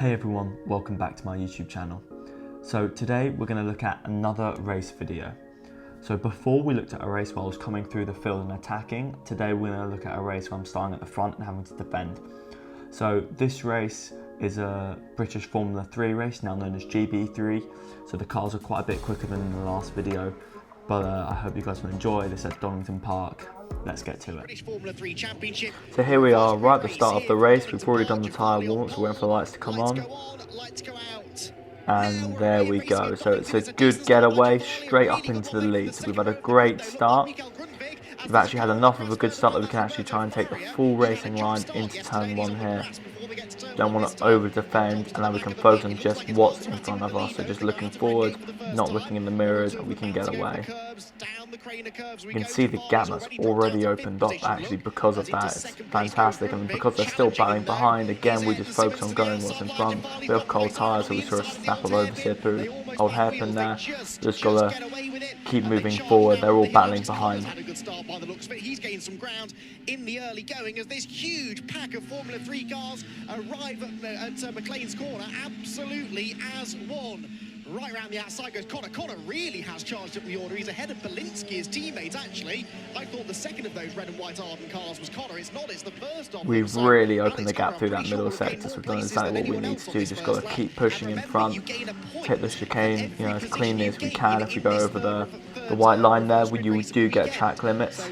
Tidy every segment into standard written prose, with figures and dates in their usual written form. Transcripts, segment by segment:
Hey everyone, welcome back to my YouTube channel. So today we're going to look at another race video. So before we looked at a race where I was coming through the field and attacking, today we're going to look at a race where I'm starting at the front and having to defend. So this race is a British Formula 3 race, now known as GB3. So the cars are quite a bit quicker than in the last video, but I hope you guys will enjoy this at Donington Park. Let's get to it. So here we are, right at the start of the race. We've already done the tyre warm-up, so we're waiting for the lights to come on. And there we go. So it's a good getaway straight up into the lead. So we've had a great start. We've actually had enough of a good start that we can actually try and take the full racing line into turn one here. Don't want to over defend, and now we can focus on just what's in front of us. So just looking forward, not looking in the mirrors, and we can get away. You can see the gap that's already opened up actually because of that. It's fantastic, and because they're still battling behind, again we just focus on going what's in front. We have cold tyres, so we saw a snap of oversteer through old hairpin there. Just got to keep moving forward. They're all battling behind. He's gained some ground in the early going as this huge pack of Formula 3 cars arrive at McLean's corner absolutely as one. Right around the outside goes Connor. Connor really has charged up the order. He's ahead of Belinsky, his teammate, actually. I thought the second of those red and white Arden cars was Connor. It's not, it's the first of them. We've really opened the gap through that middle sector, so we've done exactly what we need to do. Just got to keep pushing in front, hit the chicane, you know, as cleanly as we can. If we go over the white line there, you do get track limits.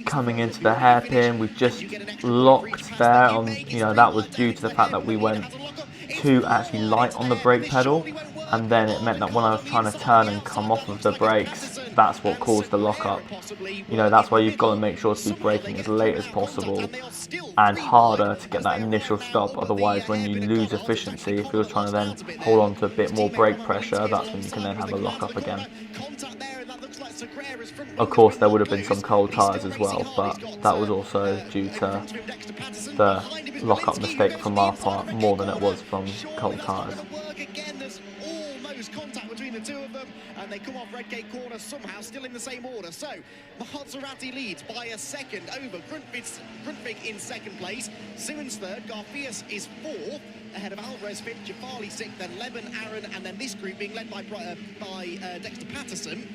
Coming into the hairpin, we've just locked there on, you know, that was due to the fact that we went too actually light on the brake pedal, and then it meant that when I was trying to turn and come off of the brakes, that's what caused the lockup. You know, that's why you've got to make sure to be braking as late as possible and harder to get that initial stop. Otherwise, when you lose efficiency, if you're trying to then hold on to a bit more brake pressure, that's when you can then have a lockup again. Of course, there would have been some cold tyres as well, but that was also due to the lock-up mistake from our part more than it was from cold tyres. Contact between the two of them, and they come off Redgate corner somehow, still in the same order. So Maserati leads by a second over Grundtvig in second place, Simmons third, Garfias is fourth, ahead of Alvarez fifth, Jafali sixth, then Leben, Aaron, and then this group being led by Dexter Patterson.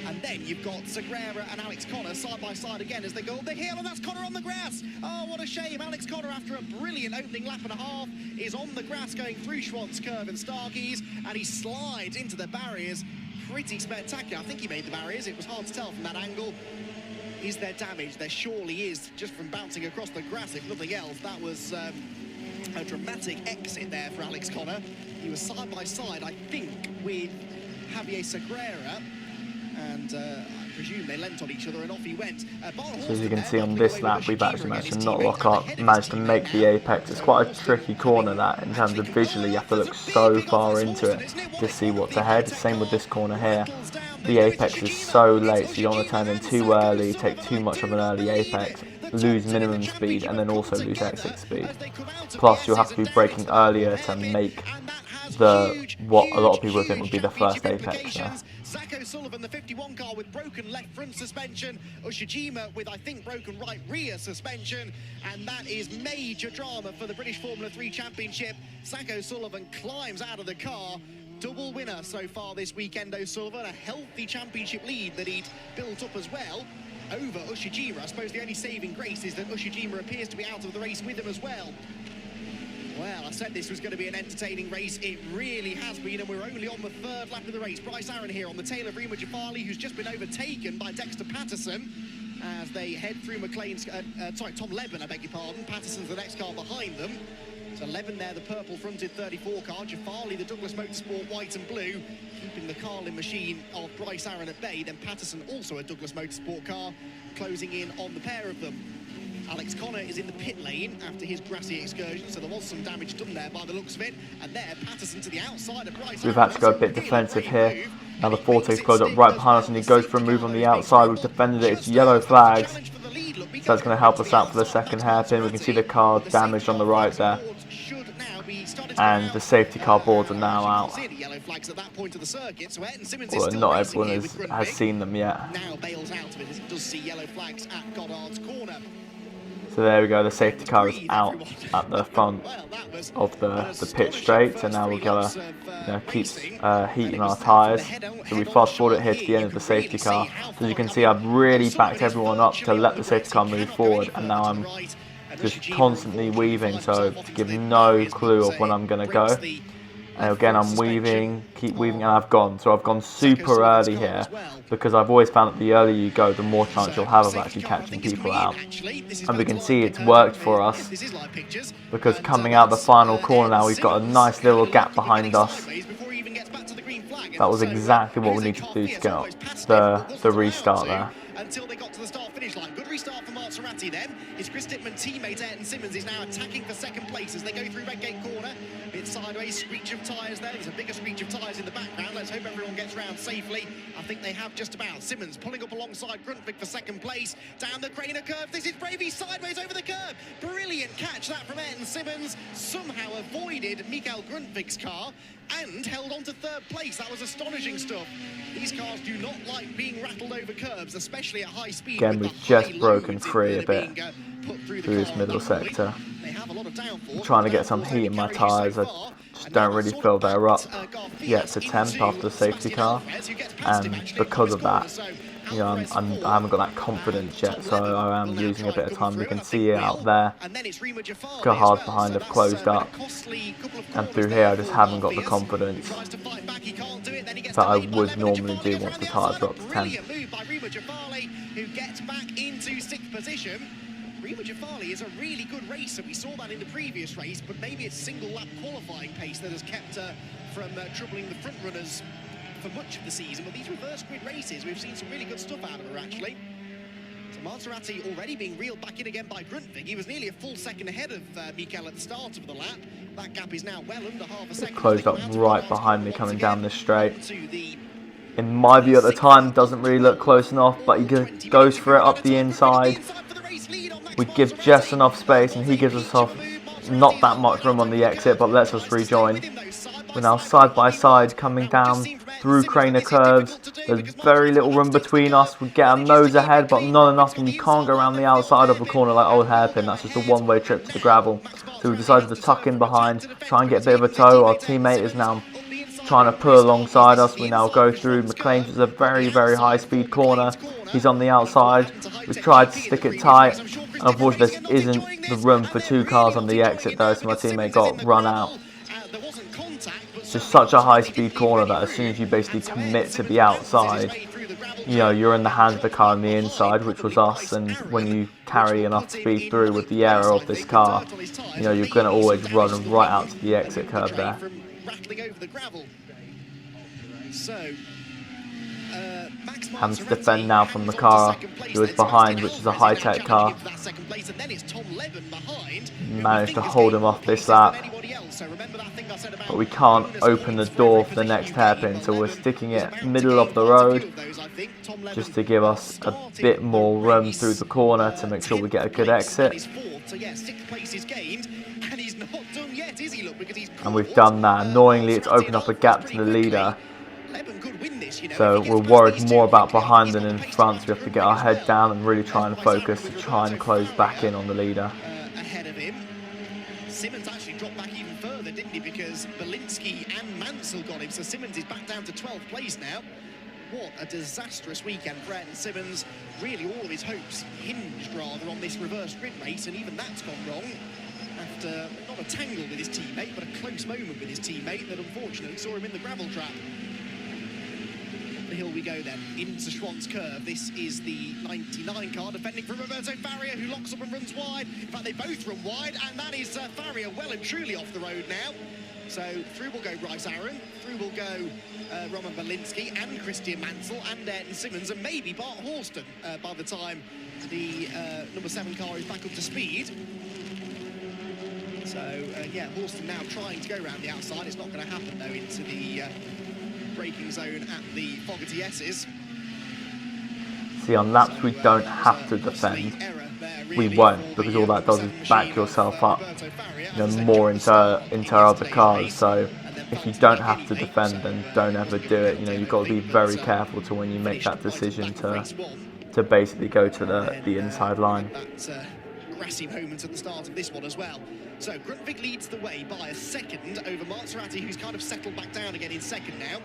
And then you've got Sagrera and Alex Connor side by side again as they go up the hill, and that's Connor on the grass. Oh, what a shame. Alex Connor, after a brilliant opening lap and a half, is on the grass going through Schwantz Curve and Starkeys, and he slides into the barriers. Pretty spectacular. I think he made the barriers. It was hard to tell from that angle. Is there damage? There surely is, just from bouncing across the grass, if nothing else. That was a dramatic exit there for Alex Connor. He was side by side, I think, with Javier Sagrera. And I presume they leant on each other and off he went. So as you can see on this lap, we've actually managed to not lock up, managed to make the apex. It's quite a tricky corner that, in terms of visually, you have to look so far into it to see what's ahead. Same with this corner here. The apex is so late, so you don't want to turn in too early, take too much of an early apex, lose minimum speed, and then also lose exit speed. Plus, you'll have to be braking earlier to make what a lot of people think would be the first apex there. Sako Sullivan, the 51 car, with broken left front suspension. Ushijima with, I think, broken right rear suspension. And that is major drama for the British Formula 3 Championship. Sako Sullivan climbs out of the car. Double winner so far this weekend, O'Sullivan. A healthy championship lead that he'd built up as well over Ushijima. I suppose the only saving grace is that Ushijima appears to be out of the race with him as well. Well, I said this was going to be an entertaining race. It really has been, and we're only on the third lap of the race. Bryce Aaron here on the tail of Rima Jafali, who's just been overtaken by Dexter Patterson as they head through McLean's... Tom Leben, I beg your pardon. Patterson's the next car behind them. So Leben there, the purple-fronted 34 car. Jafali, the Douglas Motorsport white and blue, keeping the Carlin machine of Bryce Aaron at bay. Then Patterson, also a Douglas Motorsport car, closing in on the pair of them. Alex Connor is in the pit lane after his grassy excursion, so there was some damage done there by the looks of it. And there, Patterson to the outside of Bryce. We've had to go a bit defensive here. Now the Forte's closed up right behind us, and he goes for a move on the outside. We've defended it. It's yellow flags, so that's going to help us out for the second hairpin. We can see the car damaged on the right there, and the safety car boards are now out. Well, not everyone has seen them yet. So there we go, the safety car is out at the front of the pit straight, and now we're gonna keep heating our tyres. So we fast forward it here to the end of the safety car. So as you can see, I've really backed everyone up to let the safety car move forward, and now I'm just constantly weaving, so to give no clue of when I'm gonna go. And again, I'm weaving, keep weaving, and I've gone. So I've gone super early here, because I've always found that the earlier you go, the more chance you'll have of actually catching people out. And we can see it's worked for us, because coming out the final corner now, we've got a nice little gap behind us. That was exactly what we needed to do to get the restart there. Until they got to the start-finish line. Good restart for Maserati then. His Chris Dittman teammate Ayrton Simmons is now attacking for second place as they go through Redgate corner. Bit sideways, screech of tyres there. There's a bigger screech of tyres in the background. Let's hope everyone gets round safely. I think they have just about. Simmons pulling up alongside Grundtvig for second place. Down the Craner curve. This is Bravey sideways over the curve. Brilliant catch that from Ayrton Simmons. Somehow avoided Mikael Grundtvig's car and held on to third place. That was astonishing stuff. These cars do not like being rattled over curbs, especially at high speed. Again, we've just broken free a bit through this middle sector. I'm trying to get some heat in my tyres. I just don't really feel they're up yet to temp after the safety car, and because of that, I haven't got that confidence yet, so I am losing a bit of time. We can see it out there. Cars behind have closed up, and through here I just haven't got the confidence that I would normally do once the tyres are up to 10. Who gets back into sixth position. Rima Jafali is a really good racer. We saw that in the previous race, but maybe it's single lap qualifying pace that has kept her from troubling the front runners for much of the season. But these reverse grid races, we've seen some really good stuff out of her actually. So Maserati already being reeled back in again by Grundtvig. He was nearly a full second ahead of Mikael at the start of the lap. That gap is now well under half a second. Closed up right behind me coming down this straight. In my view at the time, doesn't really look close enough, but he goes for it up the inside. We give Jess enough space, and he gives us off not that much room on the exit, but lets us rejoin. We're now side by side coming down through Craner curves. There's very little room between us. We get our nose ahead, but not enough, and you can't go around the outside of a corner like Old Hairpin. That's just a one-way trip to the gravel. So we decided to tuck in behind, try and get a bit of a tow. Our teammate is now trying to pull alongside us. We now go through McLean's. It's a very, very high-speed corner. He's on the outside. We've tried to stick it tight. Unfortunately, there isn't the room for two cars on the exit though, so my teammate got run out. It's just such a high-speed corner that as soon as you basically commit to the outside, you're in the hands of the car on the inside, which was us, and when you carry enough speed through with the error of this car, you're going to always run right out to the exit curve there. Having to defend now from the car who was behind, which is a high-tech car. Managed to hold him off this lap, but we can't open the door for the next hairpin, so we're sticking it middle of the road just to give us a bit more room through the corner to make sure we get a good exit. And we've done that. Annoyingly, it's opened up a gap to the leader, so we're worried more about behind than in front, so we have to get our head down and really try and focus to try and close back in on the leader. Ahead of him. Simmons actually dropped back even further, didn't he? Because Belinsky and Mansell got him, so Simmons is back down to 12th place now. What a disastrous weekend for Ayrton Simmons. Really all of his hopes hinged rather on this reverse grid race, and even that's gone wrong after not a tangle with his teammate, but a close moment with his teammate that unfortunately saw him in the gravel trap. The hill we go then, into Schwann's curve. This is the 99 car defending from Roberto Faria, who locks up and runs wide. In fact, they both run wide, and that is Faria well and truly off the road now. So through will go Bryce Aaron, through will go Roman Belinsky and Christian Mansell and Ayrton Simmons, and maybe Bart Horston by the time the number 7 car is back up to speed. So yeah, Horston now trying to go around the outside. It's not going to happen though into the braking zone at the Fogarty S's. See, on laps we don't have to defend. We won't, because all that does is back yourself up, more into other cars. So if you don't have to defend, then don't ever do it. You've got to be very careful to when you make that decision to basically go to the inside line. grassy moments at the start of this one as well. So Grundtvig leads the way by a second over Maserati, who's kind of settled back down again in second now.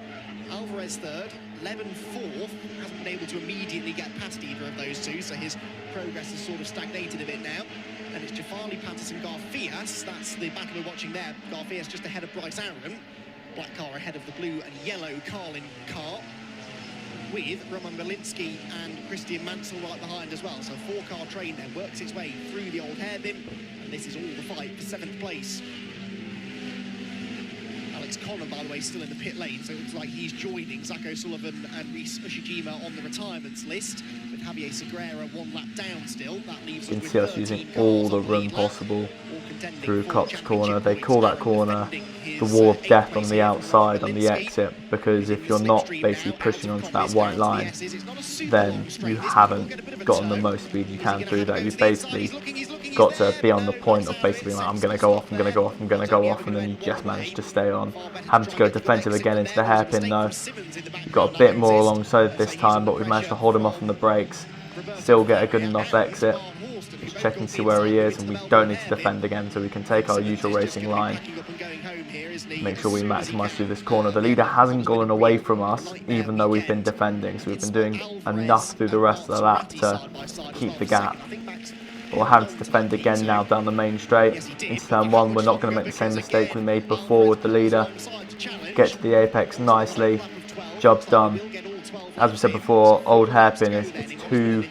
Alvarez third, Levin fourth, hasn't been able to immediately get past either of those two, so his progress has sort of stagnated a bit now. And it's Jafali, Patterson, Garfias. That's the battle we're watching there. Garfias just ahead of Bryce Aaron. Black car ahead of the blue and yellow Carlin car, with Roman Belinsky and Christian Mansell right behind as well. So a four-car train then works its way through the old hairpin, and this is all the fight for 7th place. Alex Connor, by the way, still in the pit lane, so it looks like he's joining Zach O'Sullivan and Rhys Ushijima on the retirements list, with Javier Segura 1 lap down still. That leaves You can see us using all the room possible through Cox corner. They call that corner the wall of death on the outside, on the exit, because if you're not basically pushing onto that white line, then you haven't gotten the most speed you can through that. You've basically got to be on the point of basically like, I'm going to go off, I'm going to go off, I'm going to go off, and then you just manage to stay on. Having to go defensive again into the hairpin though. We've got a bit more alongside this time, but we've managed to hold him off on the brakes. Still get a good enough exit. He's checking to see where he is, and we don't need to defend again, so we can take our usual racing line. Make sure we maximise through this corner. The leader hasn't gone away from us, even though we've been defending, so we've been doing enough through the rest of the lap to keep the gap. But we're having to defend again now down the main straight. Into turn 1, we're not going to make the same mistake we made before with the leader. Get to the apex nicely. Job done. As we said before, old hairpin is too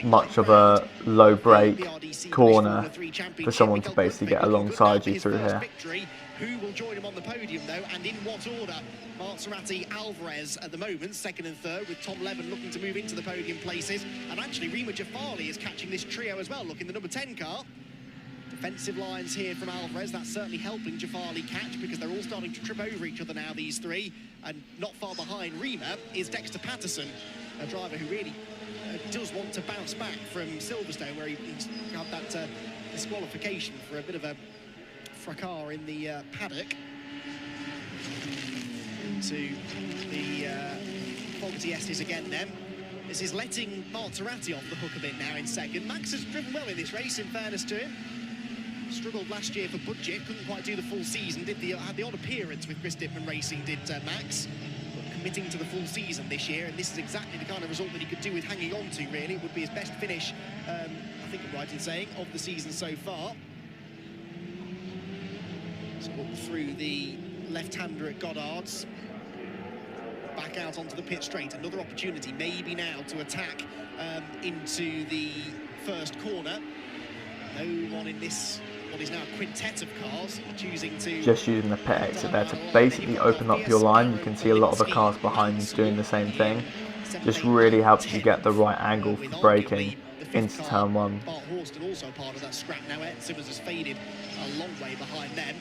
much of a low brake corner for someone to basically get alongside you through here. Who will join him on the podium though, and in what order? Maserati, Alvarez at the moment, second and third, with Tom Levin looking to move into the podium places. And actually Rima Jafali is catching this trio as well, look in the number 10 car. Defensive lines here from Alvarez, that's certainly helping Jafali catch, because they're all starting to trip over each other now, these three. And not far behind Rima is Dexter Patterson, a driver who really does want to bounce back from Silverstone, where he's had that disqualification for a bit of a fracas in the paddock. Into the Fogarty Estes again then. This is letting Maserati off the hook a bit now in second. Max has driven well in this race, in fairness to him. Struggled last year for budget, couldn't quite do the full season, had the odd appearance with Chris Dittman Racing, did Max. But committing to the full season this year, and this is exactly the kind of result that he could do with hanging on to, really. It would be his best finish, I think I'm right in saying, of the season so far. So up through the left-hander at Goddard's. Back out onto the pit straight. Another opportunity, maybe now, to attack into the first corner. No one in this, what is now a quintet of cars, choosing to... Just using the pit exit there to basically open up your line. You can see a lot of the cars behind you doing the same thing. Just really helps you get the right angle for braking into turn 1. Bart Horston also part of that scrap now. Ed Simmons has faded a long way behind them.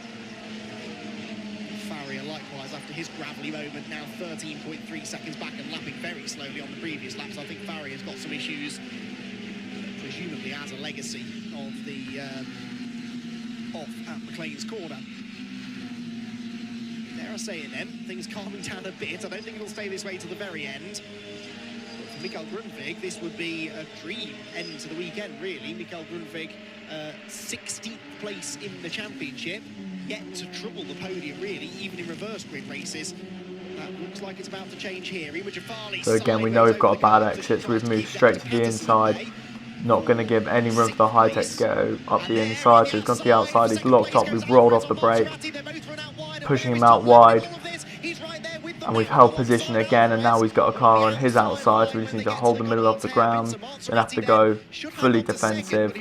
Farrier likewise after his gravelly moment, now 13.3 seconds back and lapping very slowly on the previous laps. I think Farrier's got some issues, presumably as a legacy of the off at McLean's corner. Dare I say it then, things calming down a bit. I don't think it'll stay this way to the very end. But for Mikael Grundtvig, this would be a dream end to the weekend, really. Mikael Grundtvig, 16th place in the championship, yet to trouble the podium, really, even in reverse grid races. That looks like it's about to change here. So again, we know we've got a bad exit, so we've moved straight to the inside. Not going to give any room for the high-tech to go up the inside, so he's gone to the outside, he's locked up, we've rolled off the brake, pushing him out wide, and we've held position again, and now he's got a car on his outside, so we just need to hold the middle of the ground, then have to go fully defensive.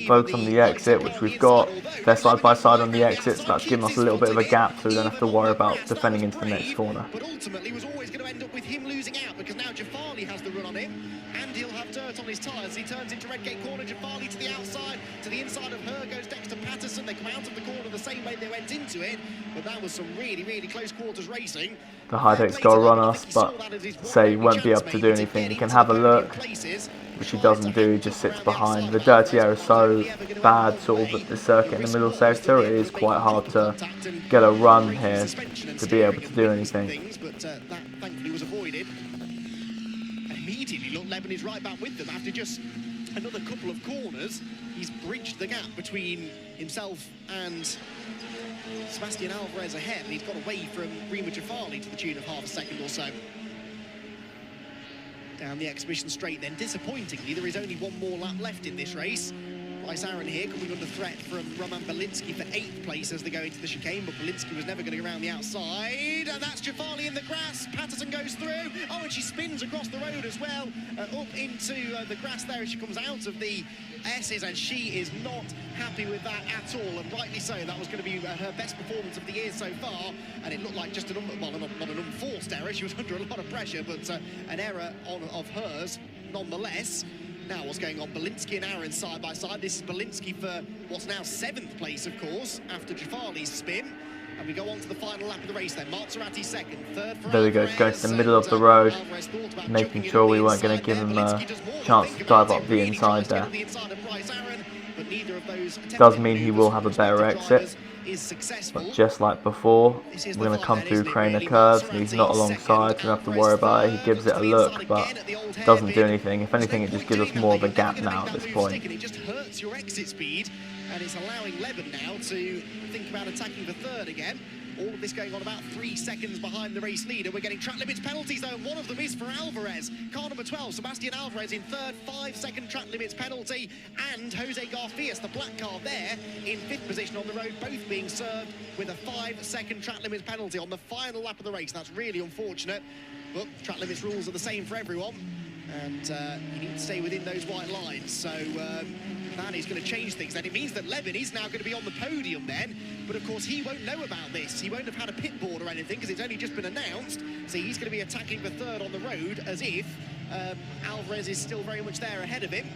Focus on the exit, which we've got. They're side by side on the exit, so that's giving us a little bit of a gap, so we don't have to worry about defending into the next corner. But ultimately was always going to end up with him losing out, because now Jafali has the run on him, and he'll have dirt on his tyres. He turns into Redgate corner, Jafali to the outside, to the inside of her goes Dexter Patterson. They come out of the corner the same way they went into it, but that was some really, really close quarters racing. The high-tech's got to run us, but say he won't be able to do anything. He can have a look, which he doesn't do, he just sits behind. The dirty air is so bad, sort of, at the circuit in the middle sector, it is quite hard to get a run here to be able to do anything. But that thankfully was avoided. And immediately, look, Levin is right back with them after just another couple of corners, he's bridged the gap between himself and Sebastian Alvarez ahead, and he's got away from Rima Jafali to the tune of half a second or so. Down the exhibition straight then, disappointingly, there is only one more lap left in this race. Bryce Aaron here coming under threat from Roman Belinsky for 8th place as they go into the chicane, but Belinsky was never going to go around the outside, and that's Jafali in the grass. Patterson goes through, oh, and she spins across the road as well, up into the grass there as she comes out of the S's, and she is not happy with that at all, and rightly so. That was going to be her best performance of the year so far, and it looked like just not an unforced error. She was under a lot of pressure, but an error of hers nonetheless. Now what's going on? Belinsky and Aaron side by side. This is Belinsky for what's now 7th place, of course, after Jafali's spin. And we go on to the final lap of the race then. Maserati second, third for There we go, going to the middle of the road, making sure we weren't going to give him a chance to dive up the inside there. Does mean he will have a better exit, but just like before, we're going to come through Craner curves, and he's not alongside, so we don't have to worry about it. He gives it a look, but doesn't do anything. If anything, it just gives us more of a gap now at this point. It just hurts your exit speed, and it's allowing Leben now to think about attacking the third again. All of this going on about 3 seconds behind the race leader. We're getting track limits penalties though, and one of them is for Alvarez. Car number 12, Sebastian Alvarez in third, 5-second track limits penalty, and Jose Garfias, the black car there, in 5th position on the road, both being served with a 5-second track limits penalty on the final lap of the race. That's really unfortunate, but track limits rules are the same for everyone, and you need to stay within those white lines, so that is going to change things. Then it means that Leben is now going to be on the podium then, but of course he won't know about this. He won't have had a pit board or anything because it's only just been announced, so he's going to be attacking the third on the road as if Alvarez is still very much there ahead of him.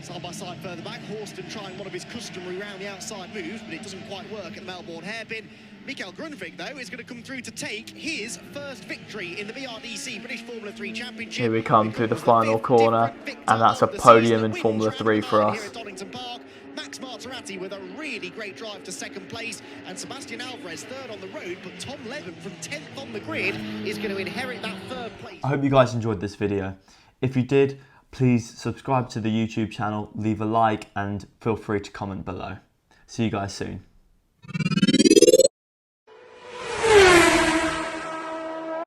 Side by side further back, Horston trying one of his customary round the outside moves, but it doesn't quite work at the Melbourne hairpin. Mikael Grunwald, though, is going to come through to take his first victory in the BRDC British Formula 3 Championship. Here we come through the final corner, and that's a podium in Formula 3 for us. Max Maserati with a really great drive to 2nd place, and Sebastian Alvarez 3rd on the road, but Tom Leben from 10th on the grid is going to inherit that 3rd place. I hope you guys enjoyed this video. If you did, please subscribe to the YouTube channel, leave a like, and feel free to comment below. See you guys soon.